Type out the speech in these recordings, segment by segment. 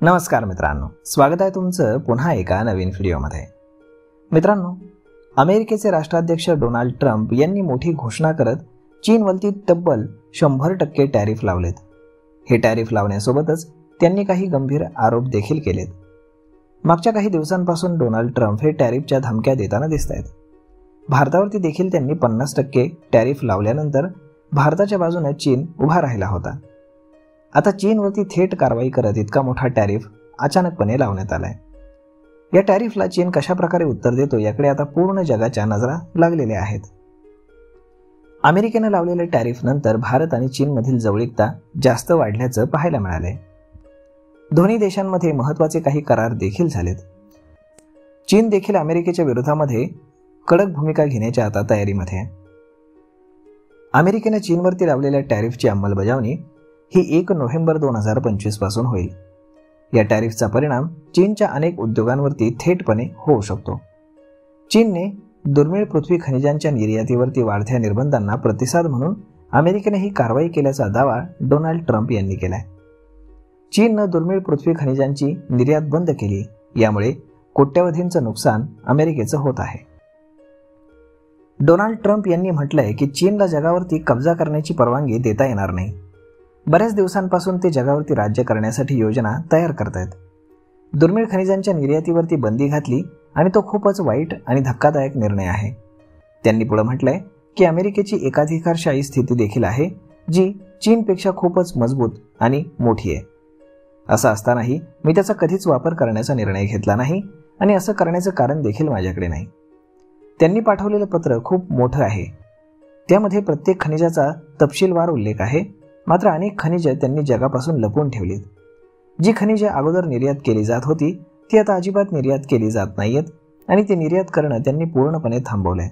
नमस्कार मित्रांनो, स्वागत आहे तुमचं पुन्हा एका नवीन व्हिडिओमध्ये। मित्रांनो, अमेरिकेचे राष्ट्राध्यक्ष डोनाल्ड ट्रम्प यांनी मोठी घोषणा करत चीनवरती तब्बल 100% टॅरिफ लावलेत। हे टॅरिफ लावण्यासोबतच त्यांनी काही गंभीर आरोप देखील केलेत। मागच्या काही दिवसांपासून डोनाल्ड ट्रम्प हे टॅरिफच्या धमक्या देताना दिसतायत। भारतावरती देखील त्यांनी 50% टॅरिफ लावल्यानंतर भारताच्या बाजूने चीन उभा राहिला होता। आता चीनवरती थेट कारवाई करत इतका मोठा टॅरिफ अचानकपणे लावण्यात आलाय। या टॅरिफला चीन कशा प्रकारे उत्तर देतो याकडे आता पूर्ण जगाच्या नजरा लागलेल्या आहेत। अमेरिकेने लावलेल्या टॅरिफ नंतर भारत आणि चीनमधील जवळीकता जास्त वाढल्याचं पाहायला मिळालंय। दोन्ही देशांमध्ये महत्त्वाचे काही करार देखील झालेत। चीन देखील अमेरिकेच्या विरोधामध्ये कडक भूमिका घेण्याच्या आता तयारीमध्ये आहे। अमेरिकेने चीनवरती लावलेल्या टॅरिफची अंमलबजावणी ही 1 नोव्हेंबर 2025 पासून होईल। या टॅरिफचा परिणाम चीनच्या अनेक उद्योगांवरती थेटपणे होऊ शकतो। चीनने दुर्मिळ पृथ्वी खनिजांच्या निर्यातीवरती वाढत्या निर्बंधांना प्रतिसाद म्हणून अमेरिकेने ही कारवाई केल्याचा दावा डोनाल्ड ट्रम्प यांनी केलाय। चीनने दुर्मिळ पृथ्वी खनिजांची निर्यात बंद केली, यामुळे कोट्यवधींचं नुकसान अमेरिकेचं होत आहे। डोनाल्ड ट्रम्प यांनी म्हटलंय की चीनला जगावरती कब्जा करण्याची परवानगी देता येणार नाही। बऱ्याच दिवसांपासून ते जगावरती राज्य करण्यासाठी योजना तयार करतायत। दुर्मिळ खनिजांच्या निर्यातीवरती बंदी घातली आणि तो खूपच वाईट आणि धक्कादायक निर्णय आहे। त्यांनी पुढे म्हटलंय की अमेरिकेची एकाधिकारशाही स्थिती देखील आहे, जी चीनपेक्षा खूपच मजबूत आणि मोठी आहे। असं असतानाही मी त्याचा कधीच वापर करण्याचा निर्णय घेतला नाही आणि असं करण्याचं कारण देखील माझ्याकडे नाही। त्यांनी पाठवलेलं पत्र खूप मोठं आहे। त्यामध्ये प्रत्येक खनिजाचा तपशीलवार उल्लेख आहे, मात्र अनेक खनिजे त्यांनी जगापासून लपवून ठेवलीत। जी खनिजे अगोदर निर्यात केली जात होती ती आता अजिबात निर्यात केली जात नाहीयेत आणि ती निर्यात करणं त्यांनी पूर्णपणे थांबवलंय।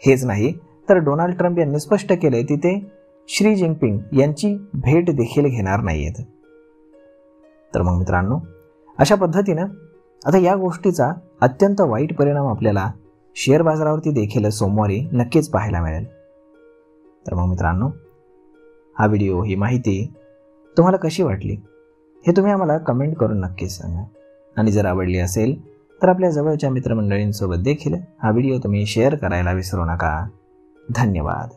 हेच नाही तर डोनाल्ड ट्रम्प यांनी स्पष्ट केले की ते शी जिनपिंग यांची भेट देखील घेणार नाहीयेत। तर मग मित्रांनो, अशा पद्धतीनं आता या गोष्टीचा अत्यंत वाईट परिणाम आपल्याला शेअर बाजारावरती देखील सोमवारी नक्कीच पाहायला मिळेल। तर मग मित्रांनो, हा व्हिडिओ, ही माहिती तुम्हाला कशी वाटली हे तुम्ही आम्हाला कमेंट करून नक्कीच सांगा। आणि जर आवडली असेल तर आपल्या जवळच्या मित्रमंडळींसोबत देखील हा व्हिडिओ तुम्ही शेअर करायला विसरू नका। धन्यवाद।